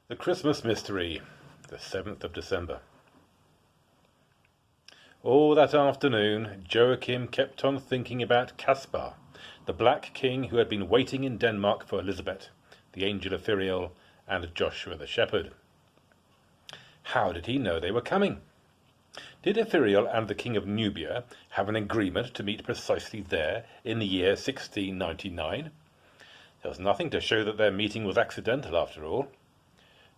The Christmas Mystery, the 7th of December. All that afternoon, Joachim kept on thinking about Caspar, the Black King who had been waiting in Denmark for Elizabeth, the angel of Firiel, and Joshua the shepherd. How did he know they were coming? Did Firiel and the King of Nubia have an agreement to meet precisely there in the year 1699? There was nothing to show that their meeting was accidental after all.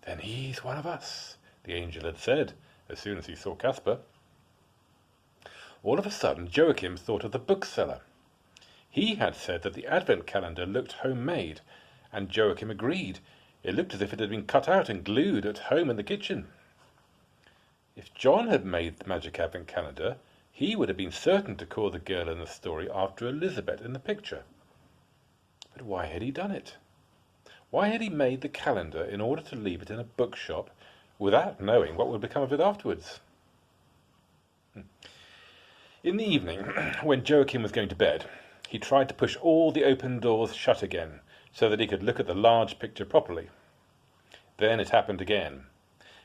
"Then he's one of us," the angel had said as soon as he saw Caspar. All of a sudden Joachim thought of the bookseller. He had said that the advent calendar looked homemade, and Joachim agreed. It looked as if it had been cut out and glued at home in the kitchen. If John had made the magic advent calendar, he would have been certain to call the girl in the story after Elizabeth in the picture. But why had he done it? Why had he made the calendar in order to leave it in a bookshop without knowing what would become of it afterwards? In the evening, when Joachim was going to bed, he tried to push all the open doors shut again so that he could look at the large picture properly. Then it happened again,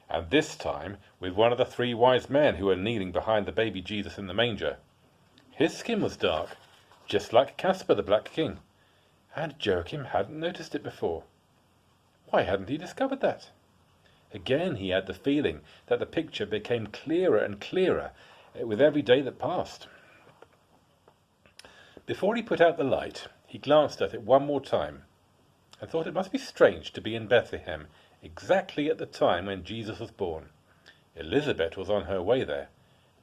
and this time with one of the three wise men who were kneeling behind the baby Jesus in the manger. His skin was dark, just like Caspar the Black King, and Joachim hadn't noticed it before. Why hadn't he discovered that? Again he had the feeling that the picture became clearer and clearer with every day that passed. Before he put out the light, he glanced at it one more time and thought it must be strange to be in Bethlehem exactly at the time when Jesus was born. Elizabeth was on her way there,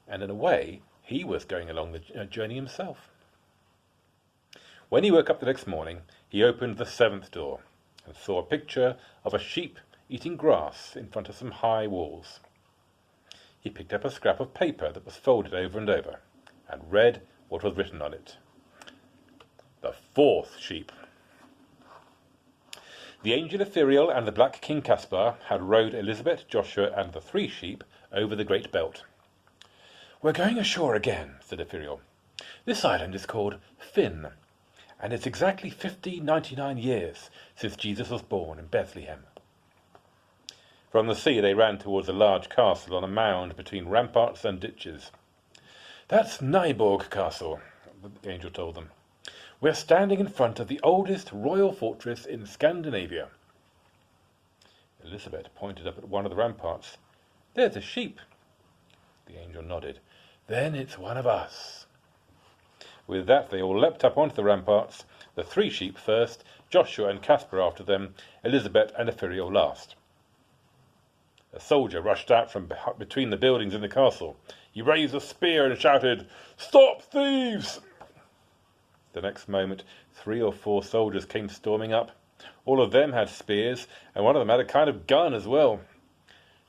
and in a way he was going along the journey himself. When he woke up the next morning, he opened the 7th door and saw a picture of a sheep eating grass in front of some high walls. He picked up a scrap of paper that was folded over and over and read what was written on it. The 4th sheep. The angel of Firiel and the Black King Caspar had rowed Elizabeth, Joshua, and the 3 sheep over the great belt. "We're going ashore again," said Firiel. "This island is called Finn, and it's exactly 1599 years since Jesus was born in Bethlehem." From the sea they ran towards a large castle on a mound between ramparts and ditches. "That's Nyborg Castle," the angel told them. "We're standing in front of the oldest royal fortress in Scandinavia." Elizabeth pointed up at one of the ramparts. "There's a sheep." The angel nodded. "Then it's one of us." With that they all leapt up onto the ramparts, the 3 sheep first, Joshua and Caspar after them, Elizabeth and Firiel last. A soldier rushed out from between the buildings in the castle. He raised a spear and shouted, "Stop thieves!" The next moment 3 or 4 soldiers came storming up. All of them had spears, and one of them had a kind of gun as well.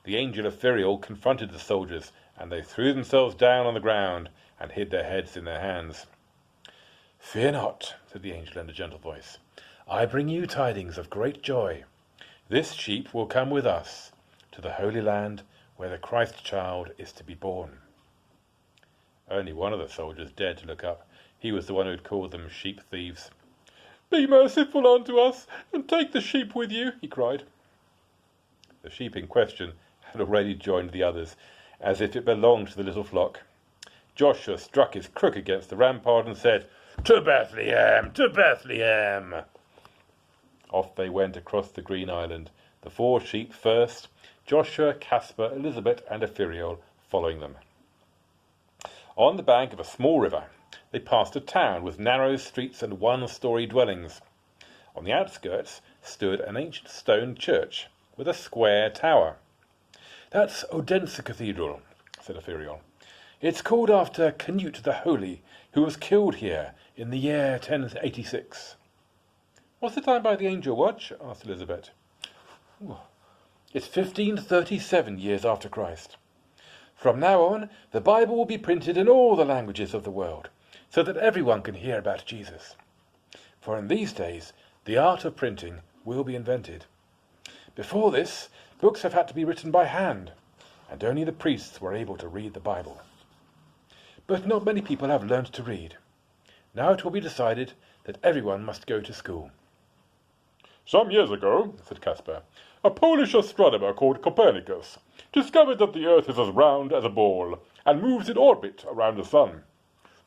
The angel of Firiel confronted the soldiers, and they threw themselves down on the ground and hid their heads in their hands. "Fear not," said the angel in a gentle voice. "I bring you tidings of great joy. This sheep will come with us to the Holy Land where the Christ child is to be born." Only one of the soldiers dared to look up. He was the one who had called them sheep thieves. "Be merciful unto us and take the sheep with you," he cried. The sheep in question had already joined the others, as if it belonged to the little flock. Joshua struck his crook against the rampart and said, "To Bethlehem! To Bethlehem!" Off they went across the green island, the 4 sheep first, Joshua, Caspar, Elizabeth, and Firiel following them. On the bank of a small river, they passed a town with narrow streets and 1-story dwellings. On the outskirts stood an ancient stone church with a square tower. "That's Odense Cathedral," said Firiel. "It's called after Canute the Holy, who was killed here in the year 1086. "What's the time by the angel watch?" asked Elizabeth. "It's 1537 years after Christ. From now on, the Bible will be printed in all the languages of the world, so that everyone can hear about Jesus. For in these days, the art of printing will be invented. Before this, books have had to be written by hand, and only the priests were able to read the Bible. But not many people have learned to read. Now it will be decided that everyone must go to school." "Some years ago," said Caspar, a Polish astronomer called Copernicus discovered that the Earth is as round as a ball and moves in orbit around the sun.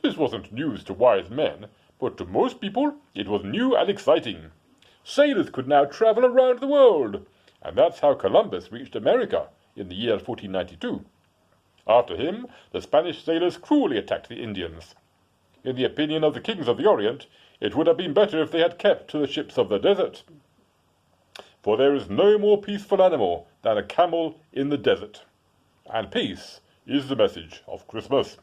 This wasn't news to wise men, but to most people it was new and exciting. Sailors could now travel around the world, and that's how Columbus reached America in the year 1492. After him, the Spanish sailors cruelly attacked the Indians. In the opinion of the kings of the Orient, it would have been better if they had kept to the ships of the desert. For there is no more peaceful animal than a camel in the desert. And peace is the message of Christmas.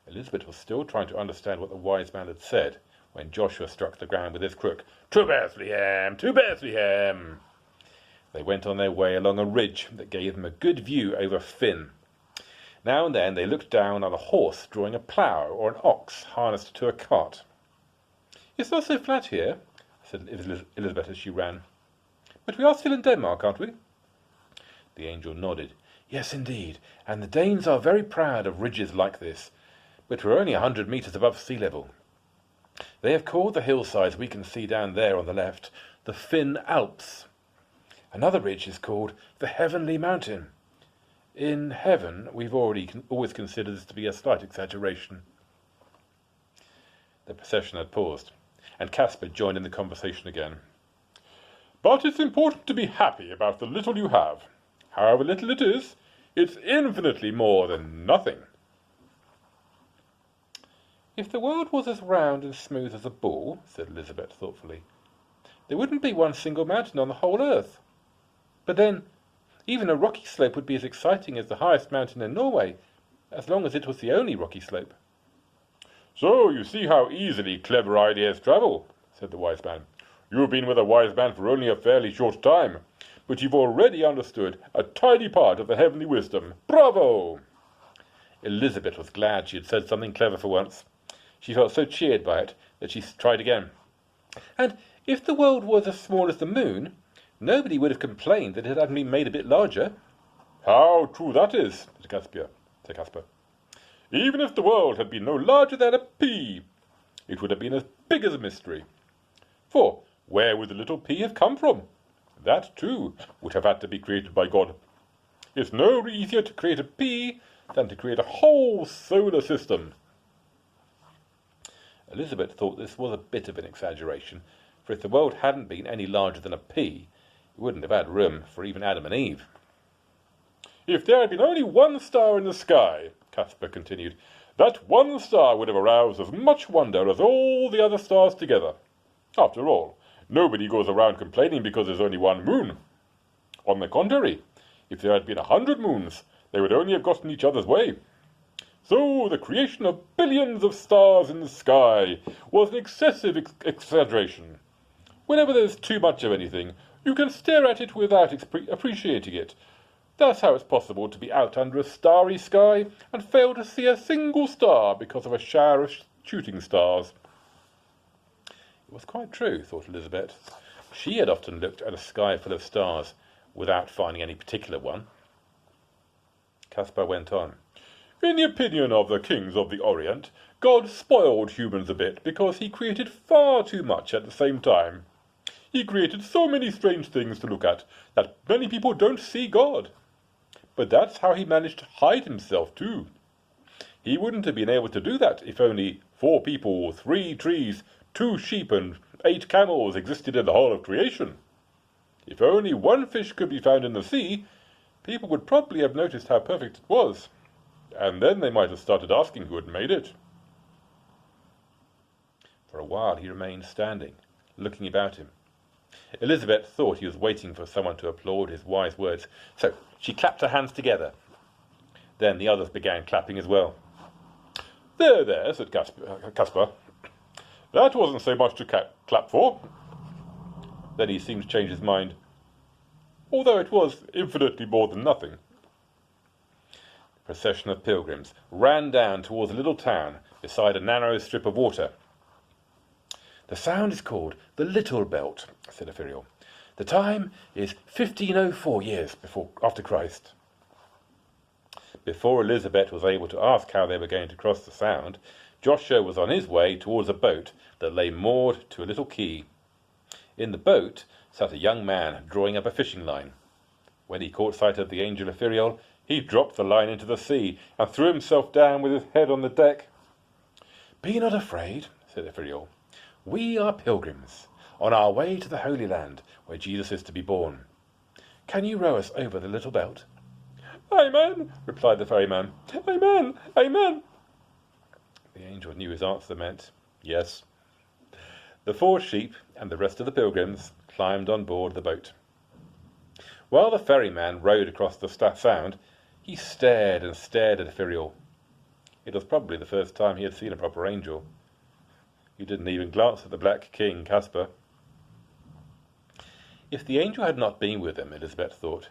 Elizabeth was still trying to understand what the wise man had said when Joshua struck the ground with his crook. To Bethlehem! To Bethlehem! They went on their way along a ridge that gave them a good view over Finn. Now and then they looked down on a horse drawing a plough or an ox harnessed to a cart. "It's not so flat here," said Elizabeth as she ran. "But we are still in Denmark, aren't we?" The angel nodded. "Yes, indeed, and the Danes are very proud of ridges like this, but we're only 100 metres above sea level. They have called the hillsides we can see down there on the left the Finn Alps. Another ridge is called the Heavenly Mountain. In heaven, we've always considered this to be a slight exaggeration." The procession had paused, and Caspar joined in the conversation again. "But it's important to be happy about the little you have. However little it is, it's infinitely more than nothing." "If the world was as round and smooth as a ball," said Elizabeth thoughtfully, "there wouldn't be one single mountain on the whole earth. But then, even a rocky slope would be as exciting as the highest mountain in Norway, as long as it was the only rocky slope." "So you see how easily clever ideas travel," said the wise man. "You've been with a wise man for only a fairly short time, but you've already understood a tiny part of the heavenly wisdom. Bravo!" Elizabeth was glad she had said something clever for once. She felt so cheered by it that she tried again. "And if the world was as small as the moon, nobody would have complained that it hadn't been made a bit larger." "How true that is," said Caspar. "Even if the world had been no larger than a pea, it would have been as big as a mystery. For where would the little pea have come from? That, too, would have had to be created by God. It's no easier to create a pea than to create a whole solar system." Elizabeth thought this was a bit of an exaggeration, for if the world hadn't been any larger than a pea, it wouldn't have had room for even Adam and Eve. "If there had been only one star in the sky," Caspar continued, "that one star would have aroused as much wonder as all the other stars together. After all, nobody goes around complaining because there's only one moon. On the contrary, if there had been 100 moons, they would only have got in each other's way. So the creation of billions of stars in the sky was an excessive exaggeration. Whenever there's too much of anything, you can stare at it without appreciating it. That's how it's possible to be out under a starry sky and fail to see a single star because of a shower of shooting stars." It was quite true, thought Elizabeth. She had often looked at a sky full of stars without finding any particular one. Caspar went on. "In the opinion of the kings of the Orient, God spoiled humans a bit because he created far too much at the same time. He created so many strange things to look at that many people don't see God. But that's how he managed to hide himself too. He wouldn't have been able to do that if only 4 people, 3 trees, 2 sheep and 8 camels existed in the whole of creation. If only 1 fish could be found in the sea, people would probably have noticed how perfect it was, and then they might have started asking who had made it." For a while he remained standing, looking about him. Elizabeth thought he was waiting for someone to applaud his wise words, so she clapped her hands together. Then the others began clapping as well. "There, there," said Caspar. "That wasn't so much to clap for." Then he seemed to change his mind, although it was infinitely more than nothing. The procession of pilgrims ran down towards a little town beside a narrow strip of water. "The sound is called the Little Belt," said Ephiriel. "The time is 1504 years after Christ." Before Elizabeth was able to ask how they were going to cross the Sound, Joshua was on his way towards a boat that lay moored to a little quay. In the boat sat a young man drawing up a fishing line. When he caught sight of the angel Ithuriel, he dropped the line into the sea and threw himself down with his head on the deck. "Be not afraid," said Ithuriel. "We are pilgrims, on our way to the Holy Land, where Jesus is to be born. Can you row us over the little belt?" "Amen," replied the ferryman. "Amen, amen." The angel knew his answer meant yes. The 4 sheep and the rest of the pilgrims climbed on board the boat. While the ferryman rowed across the sound, he stared and stared at Ithuriel. It was probably the first time he had seen a proper angel. He didn't even glance at the Black King, Caspar. If the angel had not been with them, Elizabeth thought,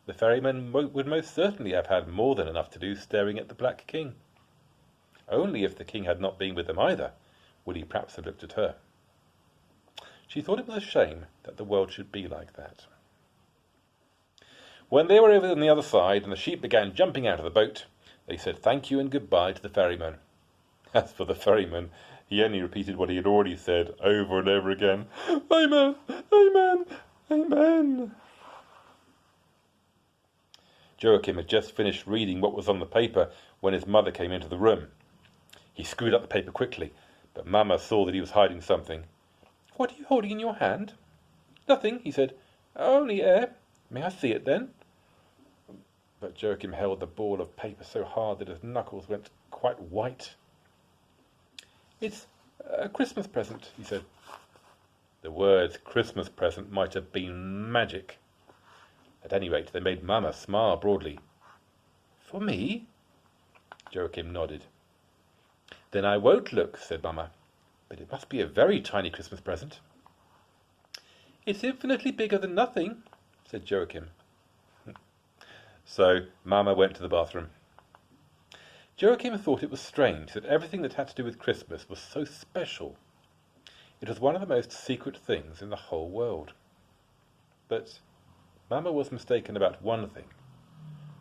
the ferryman would most certainly have had more than enough to do staring at the Black King. Only if the king had not been with them either would he perhaps have looked at her. She thought it was a shame that the world should be like that. When they were over on the other side and the sheep began jumping out of the boat, they said thank you and goodbye to the ferryman. As for the ferryman, he only repeated what he had already said over and over again. "Amen, amen, amen." Joachim had just finished reading what was on the paper when his mother came into the room. He screwed up the paper quickly, but Mamma saw that he was hiding something. "What are you holding in your hand?" "Nothing," he said. "Only air." "May I see it, then?" But Joachim held the ball of paper so hard that his knuckles went quite white. "It's a Christmas present," he said. The words Christmas present might have been magic. At any rate, they made Mamma smile broadly. "For me?" Joachim nodded. "Then I won't look," said Mamma. "But it must be a very tiny Christmas present." "It's infinitely bigger than nothing," said Joachim. So Mamma went to the bathroom. Joachim thought it was strange that everything that had to do with Christmas was so special. It was one of the most secret things in the whole world. But Mamma was mistaken about one thing.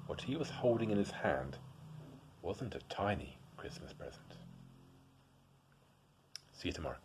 What he was holding in his hand wasn't a tiny Christmas present. See you tomorrow.